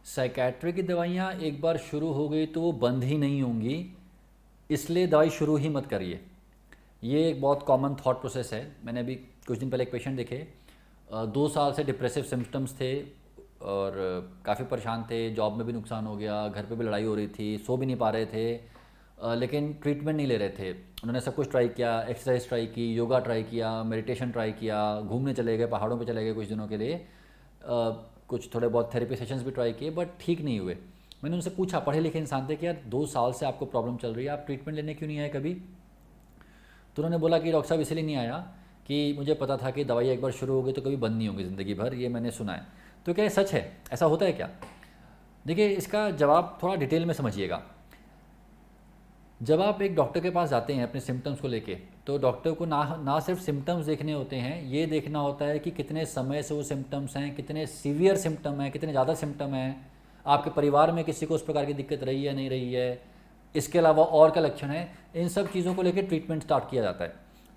Psychiatry की दवाइयाँ एक बार शुरू हो गई तो वो बंद ही नहीं होंगी, इसलिए दवाई शुरू ही मत करिए। ये एक बहुत कॉमन थॉट प्रोसेस है। मैंने अभी कुछ दिन पहले एक पेशेंट देखे, 2 साल से डिप्रेसिव सिम्टम्स थे और काफ़ी परेशान थे, जॉब में भी नुकसान हो गया, घर पे भी लड़ाई हो रही थी, सो भी नहीं पा रहे थे, लेकिन ट्रीटमेंट नहीं ले रहे थे। उन्होंने सब कुछ ट्राई किया, एक्सरसाइज ट्राई की, योगा ट्राई किया, मेडिटेशन ट्राई किया, घूमने चले गए, पहाड़ों पे चले गए कुछ दिनों के लिए, कुछ थोड़े बहुत थेरेपी सेशंस भी ट्राई किए, बट ठीक नहीं हुए। मैंने उनसे पूछा, पढ़े लिखे इंसान थे, कि यार 2 साल से आपको प्रॉब्लम चल रही है, आप ट्रीटमेंट लेने क्यों नहीं आए कभी? तो उन्होंने बोला कि डॉक्टर साहब इसलिए नहीं आया कि मुझे पता था कि दवाई एक बार शुरू हो गई तो कभी बंद नहीं होगी ज़िंदगी भर, ये मैंने सुना है। तो क्या ये सच है? ऐसा होता है क्या? देखिए, इसका जवाब थोड़ा डिटेल में समझिएगा। जब आप एक डॉक्टर के पास जाते हैं अपने सिम्टम्स को लेके, तो डॉक्टर को ना सिर्फ सिम्टम्स देखने होते हैं, ये देखना होता है कि कितने समय से वो सिम्टम्स हैं, कितने सीवियर सिम्टम हैं, कितने ज़्यादा सिम्टम हैं, आपके परिवार में किसी को उस प्रकार की दिक्कत रही है नहीं रही है, इसके अलावा और क्या लक्षण है। इन सब चीज़ों को लेकर ट्रीटमेंट स्टार्ट किया जाता है।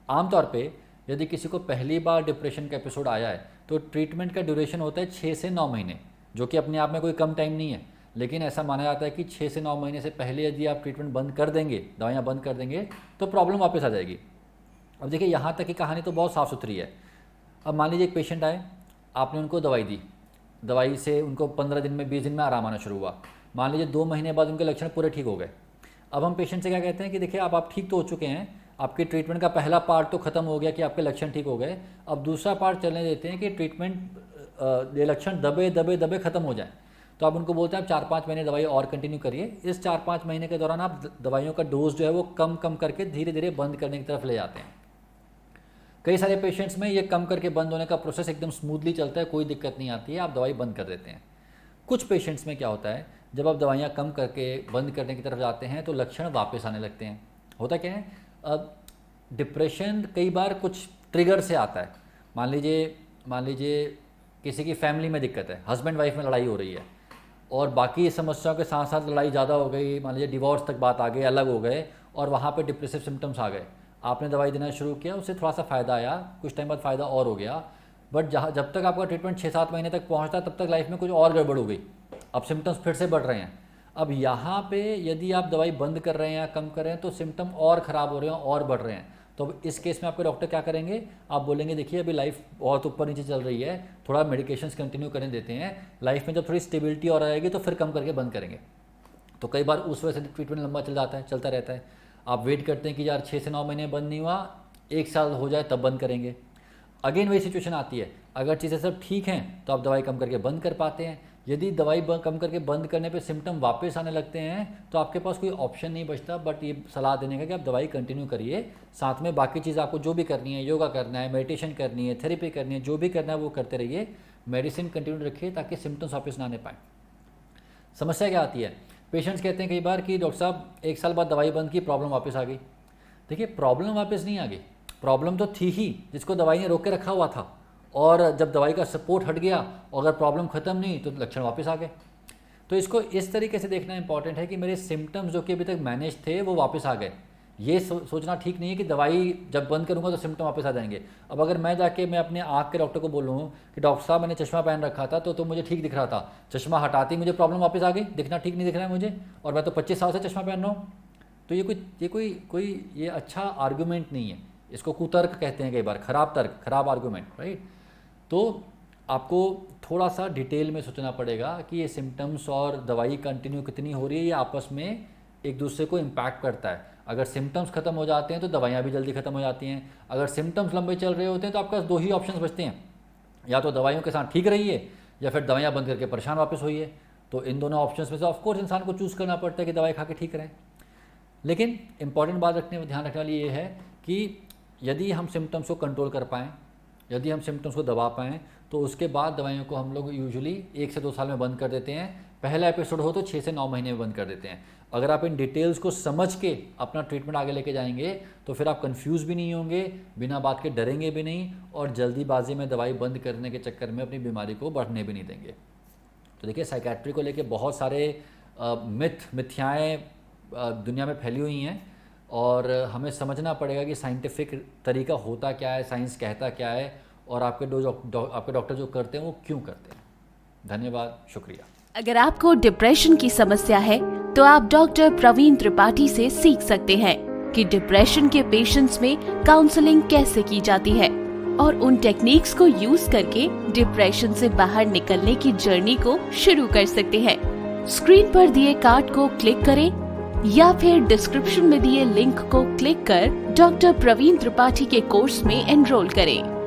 आमतौर पे यदि किसी को पहली बार डिप्रेशन का एपिसोड आया है तो ट्रीटमेंट का ड्यूरेशन होता है 6 से 9 महीने, जो कि अपने आप में कोई कम टाइम नहीं है। लेकिन ऐसा माना जाता है कि 6 से 9 महीने से पहले यदि आप ट्रीटमेंट बंद कर देंगे, दवाइयाँ बंद कर देंगे, तो प्रॉब्लम वापस आ जाएगी। अब देखिए, यहाँ तक की कहानी तो बहुत साफ़ सुथरी है। अब मान लीजिए एक पेशेंट आए, आपने उनको दवाई दी, दवाई से उनको 15 दिन में 20 दिन में आराम आना शुरू हुआ। मान लीजिए 2 महीने बाद उनके लक्षण पूरे ठीक हो गए। अब हम पेशेंट से क्या कहते हैं कि देखिए, अब आप ठीक तो हो चुके हैं, आपके ट्रीटमेंट का पहला पार्ट तो खत्म हो गया कि आपके लक्षण ठीक हो गए, अब दूसरा पार्ट चलने देते हैं कि ट्रीटमेंट ये लक्षण दबे दबे दबे खत्म हो जाए। तो आप उनको बोलते हैं आप 4-5 महीने दवाई और कंटिन्यू करिए। इस 4-5 महीने के दौरान आप दवाइयों का डोज जो है वो कम कम करके धीरे धीरे बंद करने की तरफ ले जाते हैं। कई सारे पेशेंट्स में ये कम करके बंद होने का प्रोसेस एकदम स्मूथली चलता है, कोई दिक्कत नहीं आती है, आप दवाई बंद कर देते हैं। कुछ पेशेंट्स में क्या होता है, जब आप दवाइयाँ कम करके बंद करने की तरफ जाते हैं तो लक्षण वापस आने लगते हैं। होता क्या है, अब डिप्रेशन कई बार कुछ ट्रिगर से आता है। मान लीजिए किसी की फैमिली में दिक्कत है, हस्बैंड वाइफ में लड़ाई हो रही है और बाकी समस्याओं के साथ साथ लड़ाई ज़्यादा हो गई, मान लीजिए डिवोर्स तक बात आ गई, अलग हो गए और वहाँ पे डिप्रेसिव सिम्टम्स आ गए। आपने दवाई देना शुरू किया, उससे थोड़ा सा फ़ायदा आया, कुछ टाइम बाद फ़ायदा और हो गया, बट जब तक आपका ट्रीटमेंट 6-7 महीने तक पहुँचता तब तक लाइफ में कुछ और गड़बड़ हो गई, अब सिम्टम्स फिर से बढ़ रहे हैं। अब यहाँ पे यदि आप दवाई बंद कर रहे हैं या कम कर रहे हैं तो सिम्टम और ख़राब हो रहे हैं और बढ़ रहे हैं। तो अब इस केस में आपके डॉक्टर क्या करेंगे, आप बोलेंगे देखिए अभी लाइफ बहुत ऊपर नीचे चल रही है, थोड़ा मेडिकेशंस कंटिन्यू करने देते हैं, लाइफ में जब थोड़ी स्टेबिलिटी और आएगी तो फिर कम करके बंद करेंगे। तो कई बार उस वजह से ट्रीटमेंट लंबा चल जाता है, चलता रहता है। आप वेट करते हैं कि यार 6 से 9 महीने बंद नहीं हुआ, 1 साल हो जाए तब बंद करेंगे। अगेन वही सिचुएशन आती है, अगर चीज़ें सब ठीक हैं तो आप दवाई कम करके बंद कर पाते हैं। यदि दवाई कम करके बंद करने पे सिम्टम वापस आने लगते हैं तो आपके पास कोई ऑप्शन नहीं बचता बट ये सलाह देने का कि आप दवाई कंटिन्यू करिए, साथ में बाकी चीज़ आपको जो भी करनी है, योगा करना है, मेडिटेशन करनी है, थेरेपी करनी है, जो भी करना है वो करते रहिए, मेडिसिन कंटिन्यू रखिए ताकि सिम्टम्स वापस ना आने पाए। समस्या क्या आती है, पेशेंट्स कहते हैं कई बार कि डॉक्टर साहब 1 साल बाद दवाई बंद की, प्रॉब्लम वापस आ गई। देखिए, प्रॉब्लम वापस नहीं आ गई, प्रॉब्लम तो थी ही जिसको दवाई ने रोक के रखा हुआ था, और जब दवाई का सपोर्ट हट गया और अगर प्रॉब्लम ख़त्म नहीं तो लक्षण वापस आ गए। तो इसको इस तरीके से देखना इंपॉर्टेंट है कि मेरे सिम्टम्स जो कि अभी तक मैनेज थे वो वापस आ गए। ये सोचना ठीक नहीं है कि दवाई जब बंद करूंगा तो सिम्टम वापस आ जाएंगे। अब अगर मैं जाके मैं अपने आँख के डॉक्टर को बोलूँ कि डॉक्टर साहब मैंने चश्मा पहन रखा था तो मुझे ठीक दिख रहा था, चश्मा हटाती मुझे प्रॉब्लम वापस आ गई, दिखना ठीक नहीं दिख रहा है मुझे, और मैं तो 25 साल से चश्मा पहन रहा हूँ, तो ये अच्छा आर्गूमेंट नहीं है। इसको कुतर्क कहते हैं कई बार, खराब तर्क, खराब आर्गूमेंट, राइट। तो आपको थोड़ा सा डिटेल में सोचना पड़ेगा कि ये सिम्टम्स और दवाई कंटिन्यू कितनी हो रही है, ये आपस में एक दूसरे को इम्पैक्ट करता है। अगर सिम्टम्स खत्म हो जाते हैं तो दवाइयाँ भी जल्दी खत्म हो जाती हैं, अगर सिम्टम्स लंबे चल रहे होते हैं तो आपके पास 2 ही ऑप्शंस बचते हैं, या तो दवाइयों के साथ ठीक रहिए या फिर दवाइयाँ बंद करके परेशान वापस होइए। तो इन दोनों ऑप्शंस में से ऑफकोर्स इंसान को चूज़ करना पड़ता है कि दवाई खा के ठीक रहें। लेकिन इंपॉर्टेंट बात ध्यान रखने वाली ये है कि यदि हम सिम्टम्स को कंट्रोल कर पाएँ, यदि हम सिम्टम्स को दबा पाएँ, तो उसके बाद दवाइयों को हम लोग यूजुअली 1 से 2 साल में बंद कर देते हैं। पहला एपिसोड हो तो 6 से 9 महीने में बंद कर देते हैं। अगर आप इन डिटेल्स को समझ के अपना ट्रीटमेंट आगे लेके जाएंगे तो फिर आप कंफ्यूज भी नहीं होंगे, बिना बात के डरेंगे भी नहीं, और जल्दीबाजी में दवाई बंद करने के चक्कर में अपनी बीमारी को बढ़ने भी नहीं देंगे। तो देखिए, साइकेट्री को लेके बहुत सारे मिथ्याएँ दुनिया में फैली हुई हैं, और हमें समझना पड़ेगा कि साइंटिफिक तरीका होता क्या है, साइंस कहता क्या है, और आपके डॉक्टर जो करते हैं वो क्यों करते हैं। धन्यवाद, शुक्रिया। अगर आपको डिप्रेशन की समस्या है तो आप डॉक्टर प्रवीण त्रिपाठी से सीख सकते हैं कि डिप्रेशन के पेशेंट्स में काउंसलिंग कैसे की जाती है और उन टेक्निक्स को यूज करके डिप्रेशन से बाहर निकलने की जर्नी को शुरू कर सकते हैं। स्क्रीन पर दिए कार्ड को क्लिक करें या फिर डिस्क्रिप्शन में दिए लिंक को क्लिक कर डॉक्टर प्रवीण त्रिपाठी के कोर्स में एनरोल करें।